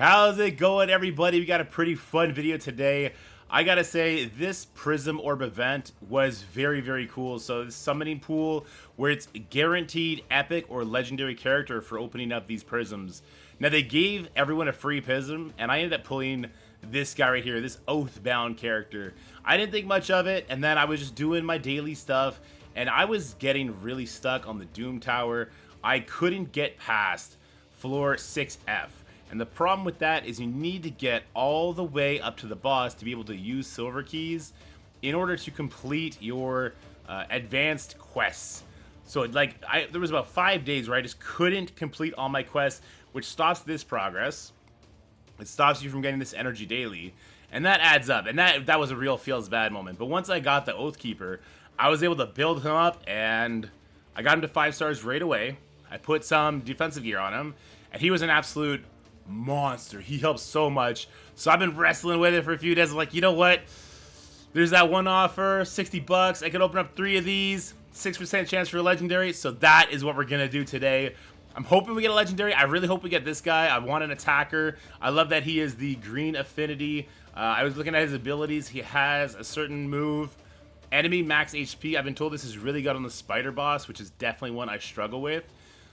How's it going, everybody? We got a pretty fun video today. I gotta say, this Prism Orb event was very, very cool. So this summoning pool where it's guaranteed epic or legendary character for opening up these prisms. Now they gave everyone a free prism, and I ended up pulling this guy right here, this Oathbound character. I didn't think much of it, and then I was just doing my daily stuff, and I was getting really stuck on the Doom Tower. I couldn't get past floor 6F. And the problem with that is you need to get all the way up to the boss to be able to use silver keys in order to complete your advanced quests. So there was about 5 days where I just couldn't complete all my quests, which stops this progress. It stops you from getting this energy daily, and that adds up. And that was a real feels bad moment. But once I got the Oathkeeper, I was able to build him up, and I got him to 5 stars right away. I put some defensive gear on him, and he was an absolute monster. He helps so much. So I've been wrestling with it for a few days. I'm like, you know what? There's that one offer, 60 bucks. I could open up 3 of these, 6% chance for a legendary. So that is what we're gonna do today. I'm hoping we get a legendary. I really hope we get this guy. I want an attacker. I love that he is the green affinity. I was looking at his abilities. He has a certain move, enemy max HP. I've been told this is really good on the spider boss, which is definitely one I struggle with.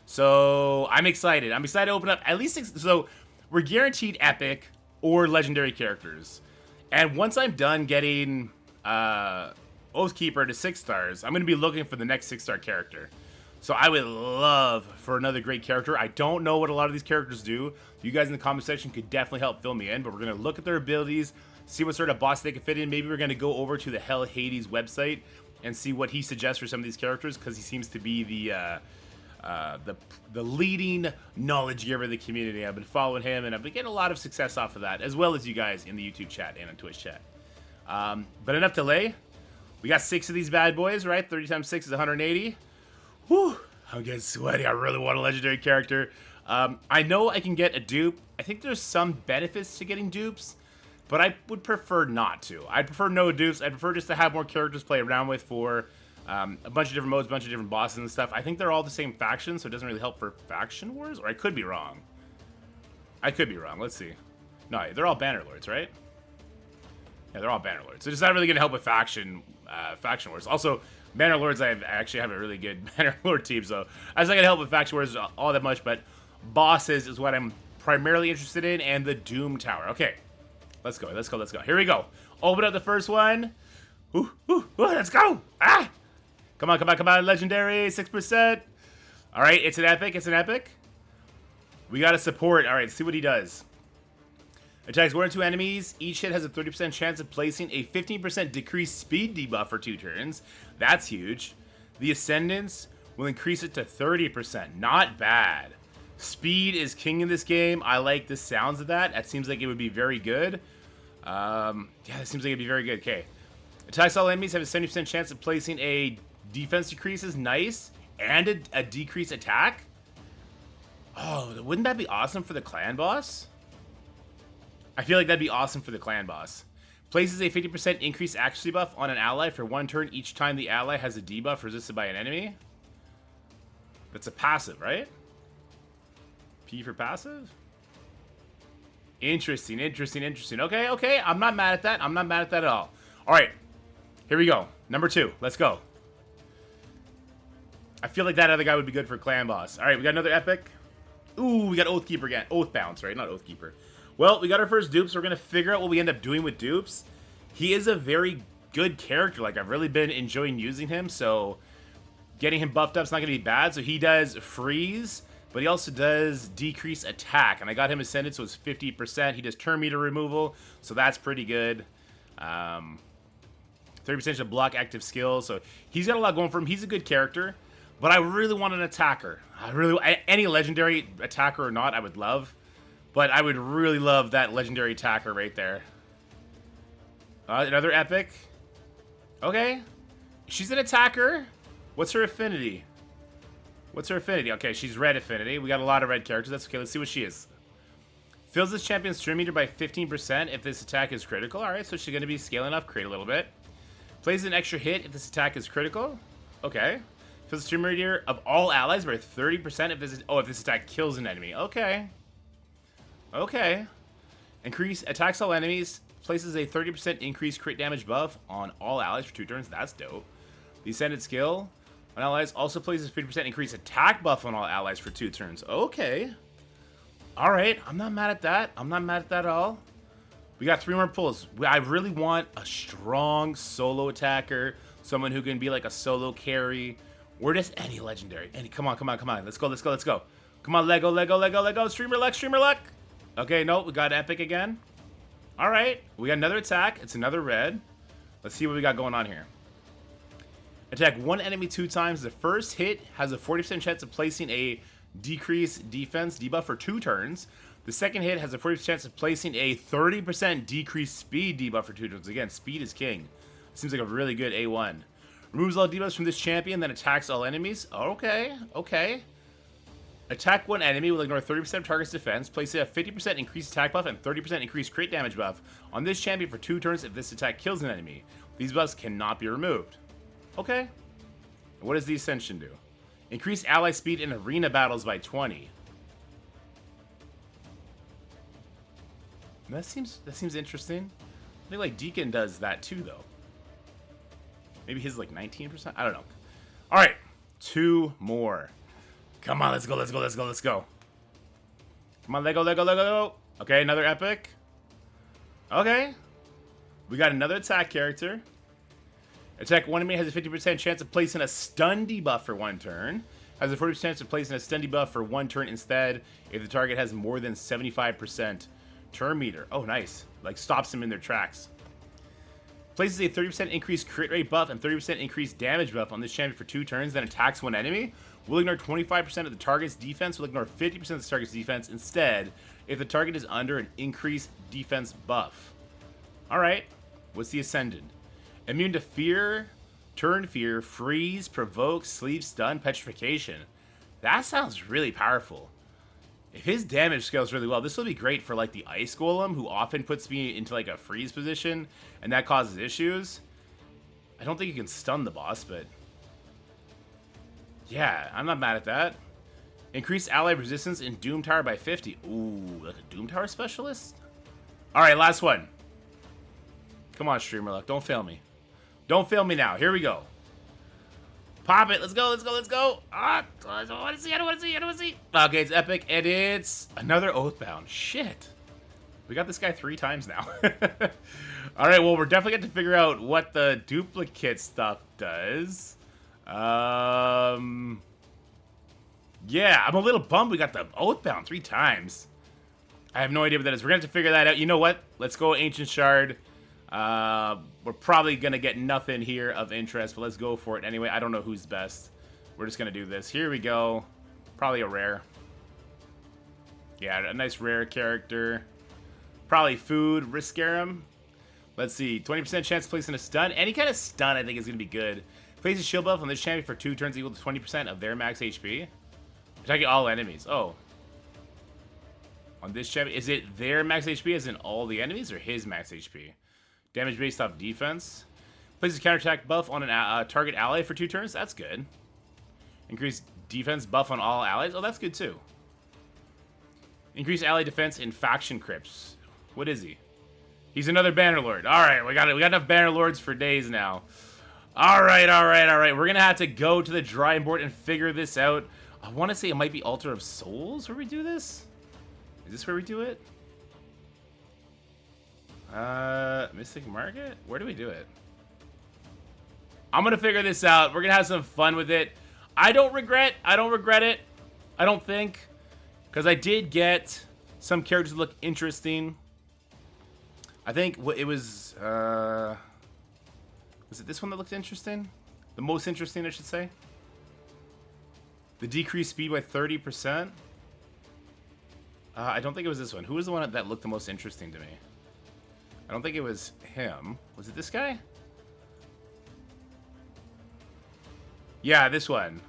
So I'm excited. I'm excited to open up at least 6. So we're guaranteed epic or legendary characters. And once I'm done getting Oathkeeper to 6 stars, I'm going to be looking for the next 6-star character. So I would love for another great character. I don't know what a lot of these characters do. You guys in the comment section could definitely help fill me in. But we're going to look at their abilities, see what sort of boss they can fit in. Maybe we're going to go over to the Hell Hades website and see what he suggests for some of these characters, because he seems to be the leading knowledge giver of the community. I've been following him, and I've been getting a lot of success off of that, as well as you guys in the YouTube chat and on Twitch chat. But enough delay. We got 6 of these bad boys, right? 30 times 6 is 180. Whew, I'm getting sweaty. I really want a legendary character. I know I can get a dupe. I think there's some benefits to getting dupes, but I would prefer not to. I'd prefer no dupes. I'd prefer just to have more characters to play around with for a bunch of different modes, a bunch of different bosses and stuff. I think they're all the same faction, so it doesn't really help for faction wars, or I could be wrong. I could be wrong. Let's see. No, they're all banner lords, right? Yeah, they're all banner lords. So it's not really going to help with faction wars. Also, banner lords, I actually have a really good banner lord team, so that's not going to help with faction wars all that much, but bosses is what I'm primarily interested in, and the Doom Tower. Okay, let's go, let's go, let's go. Here we go. Open up the first one. Ooh, let's go. Ah! Come on, come on, come on. Legendary, 6%. All right, it's an epic. It's an epic. We got a support. All right, let's see what he does. Attacks 1 or 2 enemies. Each hit has a 30% chance of placing a 15% decreased speed debuff for 2 turns. That's huge. The Ascendance will increase it to 30%. Not bad. Speed is king in this game. I like the sounds of that. That seems like it would be very good. Yeah, that seems like it'd be very good. Okay. Attacks all enemies have a 70% chance of placing a defense decreases, nice, and a decreased attack. Oh, wouldn't that be awesome for the clan boss? I feel like that'd be awesome for the clan boss. Places a 50% increased accuracy buff on an ally for 1 turn each time the ally has a debuff resisted by an enemy. That's a passive, right? P for passive? Interesting, interesting, interesting. Okay, okay, I'm not mad at that. I'm not mad at that at all. All right, here we go. Number 2, let's go. I feel like that other guy would be good for clan boss. All right, we got another epic. Ooh, we got Oathkeeper again. Oathbound, right? Not Oathkeeper. Well, we got our first dupes. We're going to figure out what we end up doing with dupes. He is a very good character. Like, I've really been enjoying using him, so getting him buffed up is not going to be bad. So he does freeze, but he also does decrease attack. And I got him ascended, so it's 50%. He does turn meter removal, so that's pretty good. 30% to block active skills. So he's got a lot going for him. He's a good character. But I really want an attacker. Any legendary attacker or not, I would love. But I would really love that legendary attacker right there. Another epic. Okay. She's an attacker. What's her affinity? What's her affinity? Okay, she's red affinity. We got a lot of red characters. That's okay. Let's see what she is. Fills this champion's turn meter by 15% if this attack is critical. All right, so she's going to be scaling up, create a little bit. Plays an extra hit if this attack is critical. Okay. Fills the turn meter of all allies by 30% if this attack kills an enemy. Okay. Okay. Increase attacks all enemies. Places a 30% increased crit damage buff on all allies for 2 turns. That's dope. The Ascended skill on allies also places 50% increased attack buff on all allies for 2 turns. Okay. Alright, I'm not mad at that. I'm not mad at that at all. We got 3 more pulls. I really want a strong solo attacker. Someone who can be like a solo carry. Or just any legendary. Come on, come on, come on. Let's go, let's go, let's go. Come on, Lego, Lego, Lego, Lego. Streamer luck, streamer luck. Okay, no, we got epic again. Alright, we got another attack. It's another red. Let's see what we got going on here. Attack one enemy 2 times. The first hit has a 40% chance of placing a decreased defense debuff for 2 turns. The second hit has a 40% chance of placing a 30% decreased speed debuff for 2 turns. Again, speed is king. Seems like a really good A1. Removes all debuffs from this champion, then attacks all enemies. Okay, okay. Attack one enemy will ignore 30% of target's defense. Place a 50% increased attack buff and 30% increased crit damage buff on this champion for 2 turns if this attack kills an enemy. These buffs cannot be removed. Okay. What does the Ascension do? Increase ally speed in arena battles by 20. That seems interesting. I think like Deacon does that too, though. Maybe his like 19%. I don't know. All right, 2 more. Come on, let's go, let's go, let's go, let's go. Come on, Lego, Lego, Lego, Lego. Okay, another epic. Okay. We got another attack character. Attack one enemy has a 50% chance of placing a stun debuff for 1 turn. Has a 40% chance of placing a stun debuff for 1 turn instead if the target has more than 75% turn meter. Oh, nice. Like, stops them in their tracks. Places a 30% increased crit rate buff and 30% increased damage buff on this champion for 2 turns, then attacks one enemy. Will ignore 25% of the target's defense. Will ignore 50% of the target's defense instead if the target is under an increased defense buff. Alright. What's the Ascendant? Immune to fear, turn fear, freeze, provoke, sleep, stun, petrification. That sounds really powerful. If his damage scales really well, this will be great for like the Ice Golem, who often puts me into like a freeze position, and that causes issues. I don't think you can stun the boss, but yeah, I'm not mad at that. Increase ally resistance in Doom Tower by 50. Ooh, like a Doom Tower specialist? Alright, last one. Come on, streamer luck, don't fail me. Don't fail me now. Here we go. Pop it. Let's go. Let's go. Let's go. Ah, I don't want to see. I don't want to see. I don't want to see. Okay, it's epic. And it's another Oathbound. Shit. We got this guy 3 times now. All right. Well, we're definitely going to figure out what the duplicate stuff does. Yeah, I'm a little bummed we got the Oathbound 3 times. I have no idea what that is. We're going to have to figure that out. You know what? Let's go Ancient Shard. We're probably gonna get nothing here of interest, but let's go for it anyway. I don't know who's best. We're just gonna do this. Here we go. Probably a rare. Yeah, a nice rare character. Probably food. Riskarum. Let's see. 20% chance of placing a stun. Any kind of stun I think is gonna be good. Place a shield buff on this champion for 2 turns equal to 20% of their max HP. Attacking all enemies. Oh. On this champion, is it their max HP as in all the enemies or his max HP? Damage based off defense. Places counterattack buff on a target ally for 2 turns. That's good. Increase defense buff on all allies. Oh, that's good too. Increase ally defense in faction crypts. What is he? He's another Bannerlord. All right, we got enough Bannerlords for days now. All right, all right, all right. We're gonna have to go to the drawing board and figure this out. I want to say it might be Altar of Souls where we do this. Is this where we do it? Mystic Market? Where do we do it? I'm gonna figure this out. We're gonna have some fun with it. I don't regret it. I don't think. Because I did get some characters that look interesting. I think it was it this one that looked interesting? The most interesting, I should say. The decreased speed by 30%. I don't think it was this one. Who was the one that looked the most interesting to me? I don't think it was him. Was it this guy? Yeah, this one.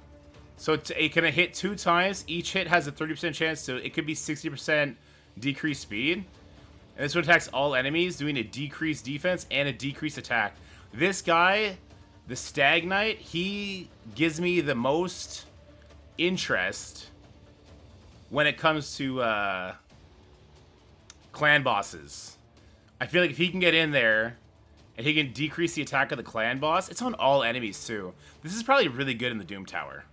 So it can hit 2 times. Each hit has a 30% chance, so it could be 60% decreased speed. And this one attacks all enemies, doing a decreased defense and a decreased attack. This guy, the Stag Knight, he gives me the most interest when it comes to clan bosses. I feel like if he can get in there and he can decrease the attack of the clan boss, it's on all enemies too. This is probably really good in the Doom Tower.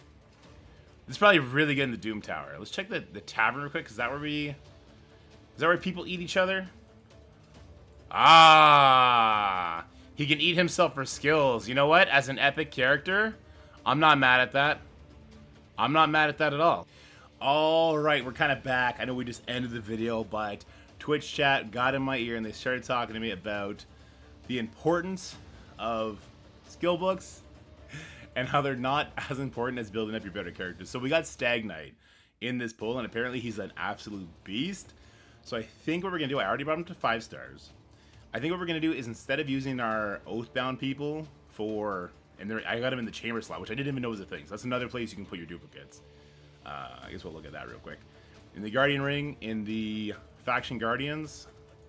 This is probably really good in the Doom Tower. Let's check the tavern real quick. Is that where people eat each other? Ah, he can eat himself for skills. You know what? As an epic character, I'm not mad at that. I'm not mad at that at all. All right, we're kind of back. I know we just ended the video, but Twitch chat got in my ear and they started talking to me about the importance of skill books and how they're not as important as building up your better characters. So we got Stag Knight in this pool, and apparently he's an absolute beast. So I think what we're going to do, I already brought him to 5 stars. I think what we're going to do is, instead of using our Oathbound people for... And I got him in the chamber slot, which I didn't even know was a thing. So that's another place you can put your duplicates. I guess we'll look at that real quick. In the Guardian Ring, in the Faction Guardians,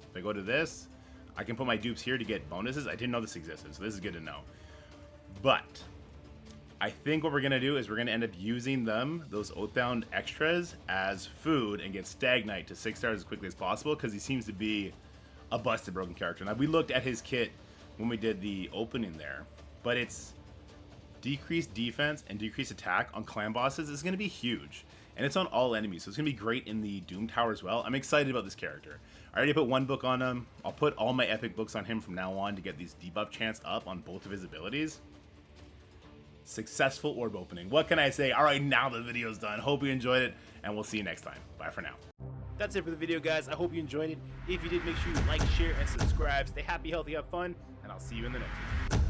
if I go to this, I can put my dupes here to get bonuses. I didn't know this existed, so this is good to know. But I think what we're going to do is we're going to end up using those Oathbound extras, as food and get Stag Knight to 6 stars as quickly as possible, because he seems to be a busted broken character. Now, we looked at his kit when we did the opening there, but it's decreased defense and decreased attack on clan bosses is going to be huge, and it's on all enemies, so it's going to be great in the Doom Tower as well. I'm excited about this character. I already put 1 book on him. I'll put all my epic books on him from now on to get these debuff chants up on both of his abilities. Successful orb opening. What can I say? All right, now the video's done. Hope you enjoyed it, and we'll see you next time. Bye for now. That's it for the video, guys. I hope you enjoyed it. If you did, make sure you like, share, and subscribe. Stay happy, healthy, have fun, and I'll see you in the next one.